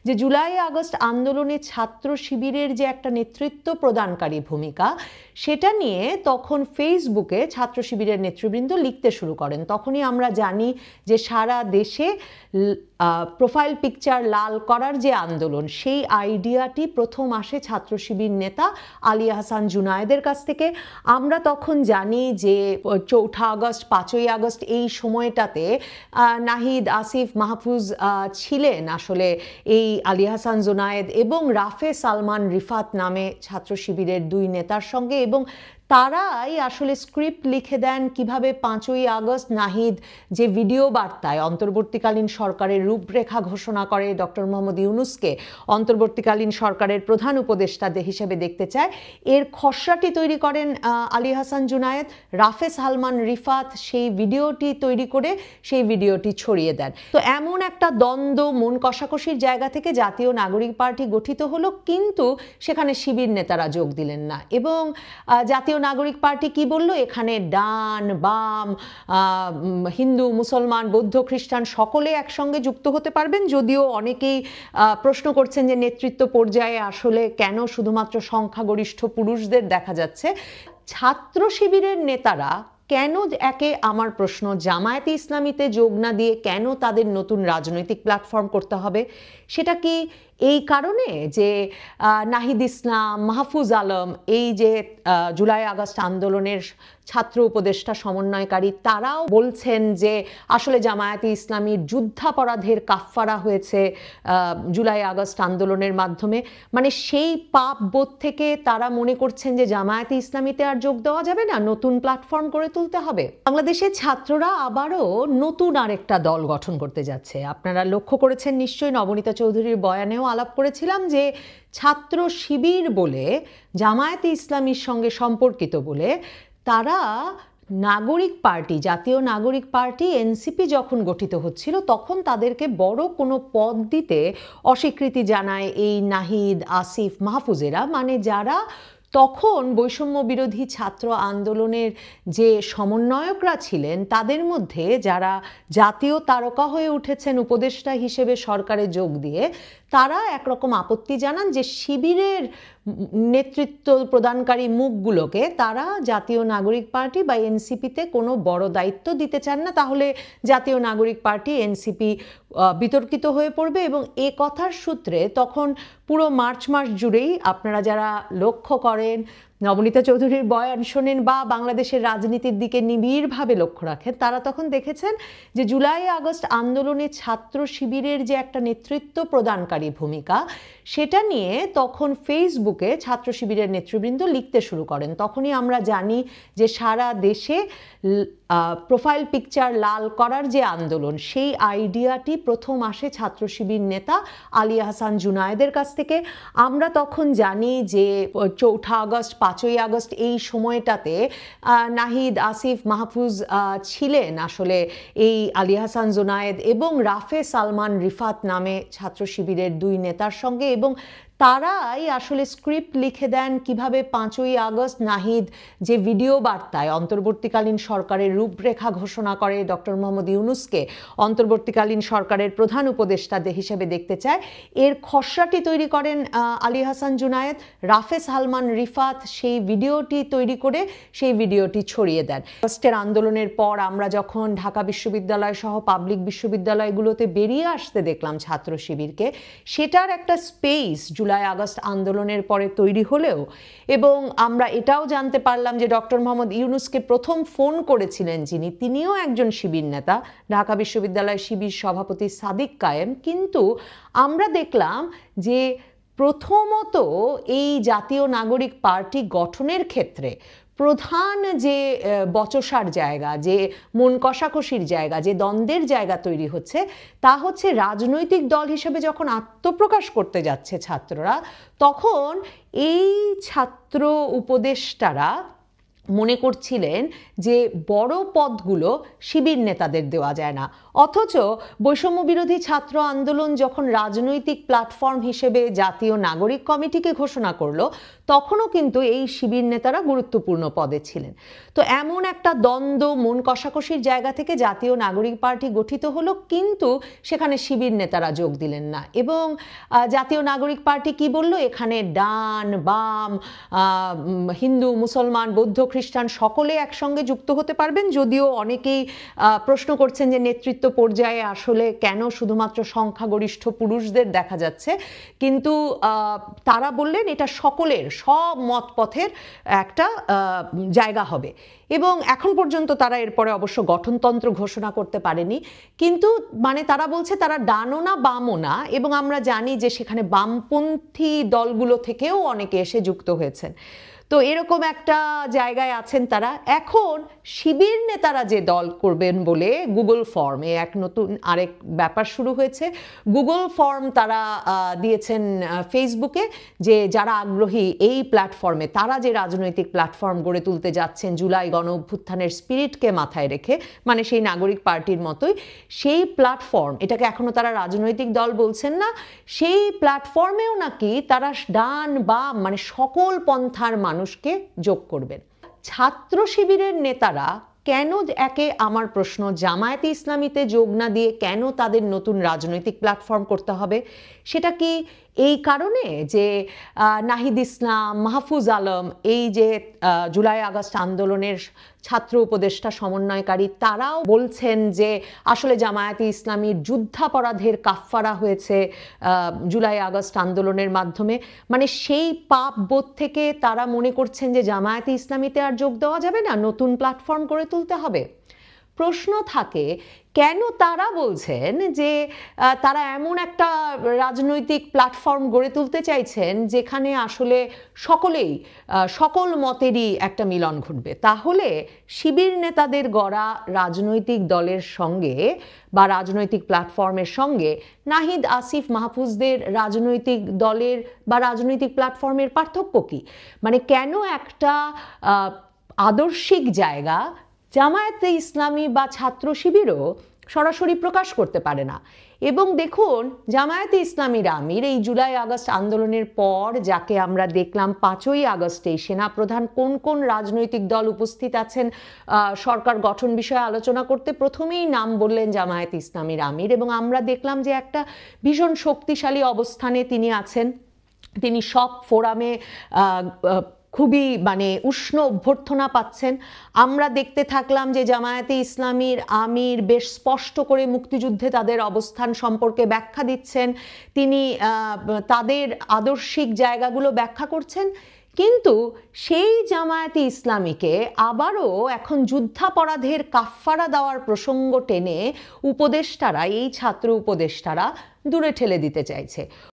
যে July August আন্দোলনে ছাত্র শিবিরের যে একটা নেতৃত্ব প্রদানকারী ভূমিকা, সেটা নিয়ে তখন ফেসবুকে ছাত্র শিবিরের নেতৃবৃন্দ লিখতে শুরু করেন। তখনই আমরা জানি যে সারা দেশে প্রোফাইল পিকচার লাল করার যে আন্দোলন, সেই আইডিয়াটি প্রথম আসে ছাত্র শিবির নেতা আলী আহসান জুনায়েদের কাছ থেকে। আমরা তখন জানি যে 4 আগস্ট 5ই আগস্ট এই সময়টাতে নাহিদ, আসিফ, মাহফুজ ছিলেন আসলে এই আলী আহসান জুনায়েদ এবং রাফে সালমান রিফাত নামে ছাত্র শিবিরের 2 নেতার সঙ্গে, এবং তারাই আসলে স্ক্রিপ্ট লিখে দেন কিভাবে 5ই আগস্ট নাহিদ যে ভিডিও বার্তায় অন্তর্বর্তীকালীন সরকারের রূপরেখা ঘোষণা করে ডক্টর মোহাম্মদ ইউনূসকে অন্তর্বর্তীকালীন সরকারের প্রধান উপদেষ্টা হিসেবে দেখতে চায়, এর খসড়াটি তৈরি করেন আলী আহসান জুনায়েদ। রাফে সালমান রিফাত সেই ভিডিওটি তৈরি করে সেই ভিডিওটি ছড়িয়ে দেন। তো এমন একটা দ্বন্দ্ব, মন কষাকষির জায়গা থেকে জাতীয় নাগরিক পার্টি গঠিত হলো, কিন্তু সেখানে শিবির নেতারা যোগ দিলেন না। এবং জাতীয় নাগরিক পার্টি কি বলল, এখানে ডান বাম, হিন্দু, মুসলমান, বৌদ্ধ, খ্রিস্টান সকলে একসঙ্গে যুক্ত হতে পারবেন। যদিও অনেকেই প্রশ্ন করছেন যে নেতৃত্ব পর্যায়ে আসলে কেন শুধুমাত্র সংখ্যাগরিষ্ঠ পুরুষদের দেখা যাচ্ছে। ছাত্র শিবিরের নেতারা কেন, আমার প্রশ্ন, জামায়াতে ইসলামীতে যোগ না দিয়ে কেন তাদের নতুন রাজনৈতিক প্ল্যাটফর্ম করতে হবে? সেটা কি এই কারণে যে নাহিদ ইসলাম, মাহফুজ আলম, এই যে জুলাই আগস্ট আন্দোলনের ছাত্র উপদেষ্টা সমন্বয়কারী, তারাও বলছেন যে আসলে জামায়াতে ইসলামীর যুদ্ধাপরাধের কাফফারা হয়েছে জুলাই আগস্ট আন্দোলনের মাধ্যমে, মানে সেই পাপ বোধ থেকে তারা মনে করছেন যে জামায়াতে ইসলামীতে আর যোগ দেওয়া যাবে না, নতুন প্ল্যাটফর্ম করে তুলতে হবে? বাংলাদেশের ছাত্ররা আবারও নতুন আরেকটা দল গঠন করতে যাচ্ছে। আপনারা লক্ষ্য করেছেন নিশ্চয়ই, নবনীতা চৌধুরীর বয়ানেও আলাপ করেছিলাম যে ছাত্র শিবির বলে, জামায়াতে ইসলামীর সঙ্গে সম্পর্কিত বলে তারা নাগরিক পার্টি, জাতীয় নাগরিক পার্টি এনসিপি যখন গঠিত হচ্ছিল, তখন তাদেরকে বড় কোনো পদ দিতে অস্বীকৃতি জানায় এই নাহিদ, আসিফ, মাহফুজেরা, মানে যারা তখন বৈষম্য বিরোধী ছাত্র আন্দোলনের যে সমন্বয়করা ছিলেন, তাদের মধ্যে যারা জাতীয় তারকা হয়ে উঠেছেন উপদেষ্টা হিসেবে সরকারে যোগ দিয়ে, তারা একরকম আপত্তি জানান যে শিবিরের নেতৃত্ব প্রদানকারী মুখগুলোকে তারা জাতীয় নাগরিক পার্টি বা এনসিপিতে কোনো বড় দায়িত্ব দিতে চান না, তাহলে জাতীয় নাগরিক পার্টি এনসিপি বিতর্কিত হয়ে পড়বে। এবং এ কথার সূত্রে তখন পুরো মার্চ মাস জুড়েই আপনারা যারা লক্ষ্য করেন, নবনীতা চৌধুরীর বয়ান শোনেন বা বাংলাদেশের রাজনীতির দিকে নিবিড়ভাবে লক্ষ্য রাখেন, তারা তখন দেখেছেন যে জুলাই আগস্ট আন্দোলনে ছাত্র শিবিরের যে একটা নেতৃত্ব প্রদানকারী ভূমিকা, সেটা নিয়ে তখন ফেসবুকে ছাত্র শিবিরের নেতৃবৃন্দ লিখতে শুরু করেন। তখনই আমরা জানি যে সারা দেশে প্রোফাইল পিকচার লাল করার যে আন্দোলন, সেই আইডিয়াটি প্রথম আসে ছাত্র শিবির নেতা আলী আহসান জুনায়েদের কাছ থেকে। আমরা তখন জানি যে 4 আগস্ট 5ই আগস্ট এই সময়টাতে নাহিদ, আসিফ, মাহফুজ ছিলেন আসলে এই আলী আহসান জুনায়েদ এবং রাফে সালমান রিফাত নামে ছাত্র শিবিরের 2 নেতার সঙ্গে, এবং তারাই আসলে স্ক্রিপ্ট লিখে দেন কিভাবে 5ই আগস্ট নাহিদ যে ভিডিও বার্তায় অন্তর্বর্তীকালীন সরকারের রূপরেখা ঘোষণা করে ডক্টর মোহাম্মদ ইউনূসকে অন্তর্বর্তীকালীন সরকারের প্রধান উপদেষ্টা হিসেবে দেখতে চায়, এর খসড়াটি তৈরি করেন আলী আহসান জুনায়েদ। রাফে সালমান রিফাত সেই ভিডিওটি তৈরি করে সেই ভিডিওটি ছড়িয়ে দেন। আগস্টের আন্দোলনের পর আমরা যখন ঢাকা বিশ্ববিদ্যালয় সহ পাবলিক বিশ্ববিদ্যালয়গুলোতে বেরিয়ে আসতে দেখলাম ছাত্র শিবিরকে, সেটার একটা স্পেস জুলাই আগস্ট আন্দোলনের পরে তৈরি হলেও, এবং আমরা এটাও জানতে পারলাম যে ডক্টর মোহাম্মদ ইউনূসকে প্রথম ফোন করেছিলেন যিনি, তিনিও একজন শিবির নেতা, ঢাকা বিশ্ববিদ্যালয় শিবির সভাপতি সাদিক কায়েম। কিন্তু আমরা দেখলাম যে প্রথমত এই জাতীয় নাগরিক পার্টি গঠনের ক্ষেত্রে প্রধান যে বচসার জায়গা, যে মন কষাকষির জায়গা, যে দ্বন্দ্বের জায়গা তৈরি হচ্ছে, তা হচ্ছে রাজনৈতিক দল হিসেবে যখন আত্মপ্রকাশ করতে যাচ্ছে ছাত্ররা, তখন এই ছাত্র উপদেষ্টারা মনে করছিলেন যে বড় পদগুলো শিবির নেতাদের দেওয়া যায় না। অথচ বৈষম্য বিরোধী ছাত্র আন্দোলন যখন রাজনৈতিক প্ল্যাটফর্ম হিসেবে জাতীয় নাগরিক কমিটিকে ঘোষণা করলো, তখনও কিন্তু এই শিবির নেতারা গুরুত্বপূর্ণ পদে ছিলেন। তো এমন একটা দ্বন্দ্ব, মন কষাকষির জায়গা থেকে জাতীয় নাগরিক পার্টি গঠিত হলো, কিন্তু সেখানে শিবির নেতারা যোগ দিলেন না। এবং জাতীয় নাগরিক পার্টি কি বলল, এখানে ডান বাম, হিন্দু মুসলমান বৌদ্ধ খ্রিস্টান সকলে একসঙ্গে যুক্ত হতে পারবেন। যদিও অনেকেই প্রশ্ন করছেন যে নেতৃত্ব পর্যায়ে আসলে কেন শুধুমাত্র সংখ্যাগরিষ্ঠ পুরুষদের দেখা যাচ্ছে, কিন্তু তারা বললেন এটা সকলের, সব মতপথের একটা জায়গা হবে। এবং এখন পর্যন্ত তারা এরপরে অবশ্য গঠনতন্ত্র ঘোষণা করতে পারেনি, কিন্তু মানে তারা বলছে তারা ডানও না বামও না। এবং আমরা জানি যে সেখানে বামপন্থী দলগুলো থেকেও অনেকে এসে যুক্ত হয়েছেন। তো এরকম একটা জায়গায় আছেন তারা। এখন শিবির নেতারা যে দল করবেন বলে গুগল ফর্মে এক নতুন আরেক ব্যাপার শুরু হয়েছে। গুগল ফর্ম তারা দিয়েছেন ফেসবুকে, যে যারা আগ্রহী এই প্ল্যাটফর্মে, তারা যে রাজনৈতিক প্ল্যাটফর্ম গড়ে তুলতে যাচ্ছেন জুলাই গণ অভ্যুত্থানের স্পিরিটকে মাথায় রেখে, মানে সেই নাগরিক পার্টির মতোই, সেই প্ল্যাটফর্ম, এটাকে এখনো তারা রাজনৈতিক দল বলছেন না, সেই প্ল্যাটফর্মেও নাকি তারা ডান বাম মানে সকল পন্থার মানুষকে যোগ করবেন। ছাত্র শিবিরের নেতারা কেন, আমার প্রশ্ন, জামায়াতে ইসলামীতে যোগ না দিয়ে কেন তাদের নতুন রাজনৈতিক প্ল্যাটফর্ম করতে হবে? সেটা কি এই কারণে যে নাহিদ ইসলাম, মাহফুজ আলম, এই যে জুলাই আগস্ট আন্দোলনের ছাত্র উপদেষ্টা সমন্বয়কারী, তারাও বলছেন যে আসলে জামায়াতে ইসলামীর যুদ্ধাপরাধের কাফফারা হয়েছে জুলাই আগস্ট আন্দোলনের মাধ্যমে, মানে সেই পাপ বোধ থেকে তারা মনে করছেন যে জামায়াতে ইসলামীতে আর যোগ দেওয়া যাবে না, নতুন প্ল্যাটফর্ম গড়ে তুলতে হবে? প্রশ্ন থাকে কেন তারা বলছেন যে তারা এমন একটা রাজনৈতিক প্ল্যাটফর্ম গড়ে তুলতে চাইছেন যেখানে আসলে সকলেই, সকল মতেরই একটা মিলন ঘটবে। তাহলে শিবির নেতাদের গড়া রাজনৈতিক দলের সঙ্গে বা রাজনৈতিক প্ল্যাটফর্মের সঙ্গে নাহিদ আসিফ মাহফুজদের রাজনৈতিক দলের বা রাজনৈতিক প্ল্যাটফর্মের পার্থক্য কি? মানে কেন একটা আদর্শিক জায়গা জামায়াতে ইসলামী বা ছাত্র শিবিরও সরাসরি প্রকাশ করতে পারে না? এবং দেখুন, জামায়াতে ইসলামীর আমির এই জুলাই আগস্ট আন্দোলনের পর যাকে আমরা দেখলাম 5ই আগস্টে সেনাপ্রধান কোন কোন রাজনৈতিক দল উপস্থিত আছেন সরকার গঠন বিষয়ে আলোচনা করতে, প্রথমেই নাম বললেন জামায়াতে ইসলামীর আমির। এবং আমরা দেখলাম যে একটা ভীষণ শক্তিশালী অবস্থানে তিনি আছেন। তিনি সব ফোরামে খুবই মানে উষ্ণ অভ্যর্থনা পাচ্ছেন। আমরা দেখতে থাকলাম যে জামায়াতে ইসলামীর আমির বেশ স্পষ্ট করে মুক্তিযুদ্ধে তাদের অবস্থান সম্পর্কে ব্যাখ্যা দিচ্ছেন, তিনি তাদের আদর্শিক জায়গাগুলো ব্যাখ্যা করছেন। কিন্তু সেই জামায়াতে ইসলামীকে আবারও এখন যুদ্ধাপরাধের কাফফারা দেওয়ার প্রসঙ্গ টেনে উপদেষ্টারা, এই ছাত্র উপদেষ্টারা দূরে ঠেলে দিতে চাইছে।